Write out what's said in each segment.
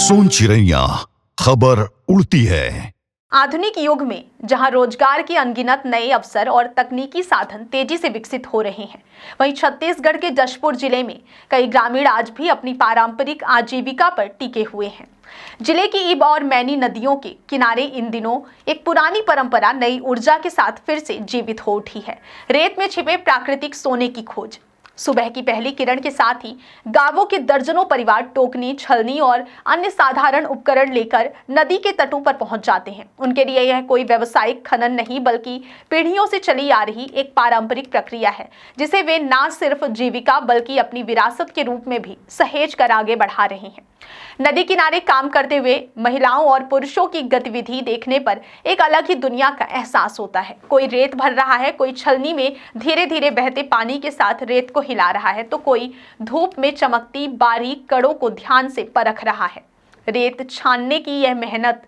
सोन चिड़ैया खबर उड़ती है। आधुनिक युग में जहां रोजगार के अनगिनत नए अवसर और तकनीकी साधन तेजी से विकसित हो रहे हैं, वहीं छत्तीसगढ़ के जशपुर जिले में कई ग्रामीण आज भी अपनी पारंपरिक आजीविका पर टिके हुए हैं। जिले की इब और मैनी नदियों के किनारे इन दिनों एक पुरानी परंपरा नई ऊर्जा के साथ फिर से जीवित हो उठी है। रेत में छिपे प्राकृतिक सोने की खोज। सुबह की पहली किरण के साथ ही गांवों के दर्जनों परिवार टोकनी, छलनी और अन्य साधारण उपकरण लेकर नदी के तटों पर पहुंच जाते हैं। उनके लिए यह कोई व्यावसायिक खनन नहीं, बल्कि पीढ़ियों से चली आ रही एक पारंपरिक प्रक्रिया है, जिसे वे न सिर्फ जीविका बल्कि अपनी विरासत के रूप में भी सहेज कर आगे बढ़ा रहे हैं। नदी किनारे काम करते हुए महिलाओं और पुरुषों की गतिविधि देखने पर एक अलग ही दुनिया का एहसास होता है। कोई रेत भर रहा है, कोई छलनी में धीरे धीरे बहते पानी के साथ रेत को हिला रहा है, तो कोई धूप में चमकती बारीक कड़ों को ध्यान से परख रहा है। रेत छानने की यह मेहनत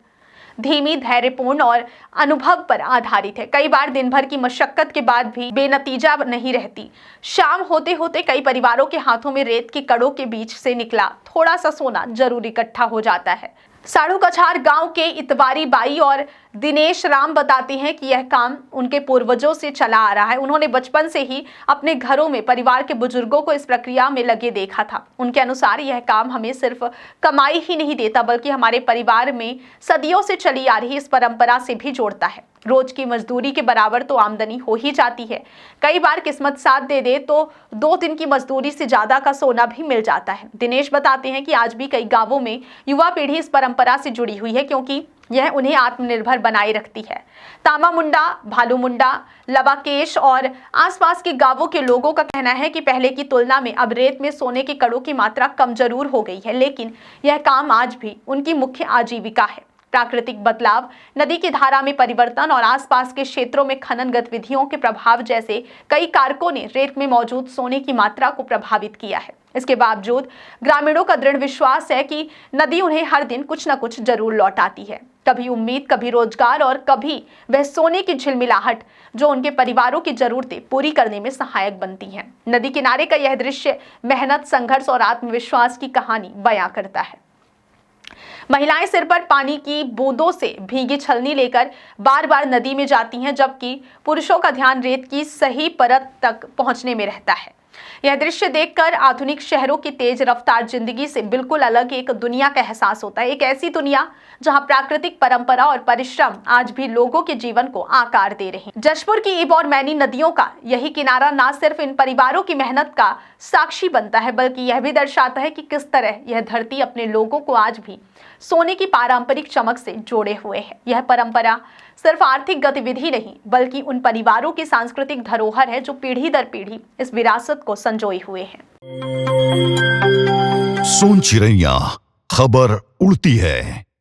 धीमी, धैर्यपूर्ण और अनुभव पर आधारित है। कई बार दिन भर की मशक्कत के बाद भी बेनतीजा नहीं रहती। शाम होते होते कई परिवारों के हाथों में रेत के कड़ों के बीच से निकला थोड़ा सा सोना जरूर इकट्ठा हो जाता है। साड़ू कछार गांव के इतवारी बाई और दिनेश राम बताते हैं कि यह काम उनके पूर्वजों से चला आ रहा है। उन्होंने बचपन से ही अपने घरों में परिवार के बुजुर्गों को इस प्रक्रिया में लगे देखा था। उनके अनुसार यह काम हमें सिर्फ कमाई ही नहीं देता, बल्कि हमारे परिवार में सदियों से चली आ रही इस परंपरा से भी जोड़ता है। रोज की मजदूरी के बराबर तो आमदनी हो ही जाती है। कई बार किस्मत साथ दे दे तो 2 दिन की मजदूरी से ज्यादा का सोना भी मिल जाता है। दिनेश बताते हैं कि आज भी कई गांवों में युवा पीढ़ी इस परंपरा से जुड़ी हुई है, क्योंकि यह उन्हें आत्मनिर्भर बनाए रखती है। तामा मुंडा, भालू मुंडा, लबाकेश और आसपास के गांवों के लोगों का कहना है कि पहले की तुलना में अब रेत में सोने के कड़ों की मात्रा कम जरूर हो गई है, लेकिन यह काम आज भी उनकी मुख्य आजीविका है। प्राकृतिक बदलाव, नदी की धारा में परिवर्तन और आसपास के क्षेत्रों में खनन गतिविधियों के प्रभाव जैसे कई कारकों ने रेत में मौजूद सोने की मात्रा को प्रभावित किया है। इसके बावजूद ग्रामीणों का दृढ़ विश्वास है कि नदी उन्हें हर दिन कुछ न कुछ जरूर लौटाती है। कभी उम्मीद, कभी रोजगार और कभी वह सोने की झिलमिलाहट जो उनके परिवारों की जरूरतें पूरी करने में सहायक बनती हैं। नदी किनारे का यह दृश्य मेहनत, संघर्ष और आत्मविश्वास की कहानी बयां करता है। महिलाएं सिर पर पानी की बूंदों से भीगी छलनी लेकर बार बार नदी में जाती हैं, जबकि पुरुषों का ध्यान रेत की सही परत तक पहुंचने में रहता है। यह दृश्य देखकर आधुनिक शहरों की तेज रफ्तार जिंदगी से बिल्कुल अलग एक दुनिया का एहसास होता है। एक ऐसी दुनिया जहां प्राकृतिक परंपरा और परिश्रम आज भी लोगों के जीवन को आकार दे रहे हैं। जशपुर की इब और मैनी नदियों का यही किनारा न सिर्फ इन परिवारों की मेहनत का साक्षी बनता है, बल्कि यह भी दर्शाता है कि किस तरह यह धरती अपने लोगों को आज भी सोने की पारंपरिक चमक से जोड़े हुए है। यह परंपरा सिर्फ आर्थिक गतिविधि नहीं, बल्कि उन परिवारों की सांस्कृतिक धरोहर है जो पीढ़ी दर पीढ़ी इस विरासत को संजोए हुए हैं। सोन चिड़ैया खबर उड़ती है।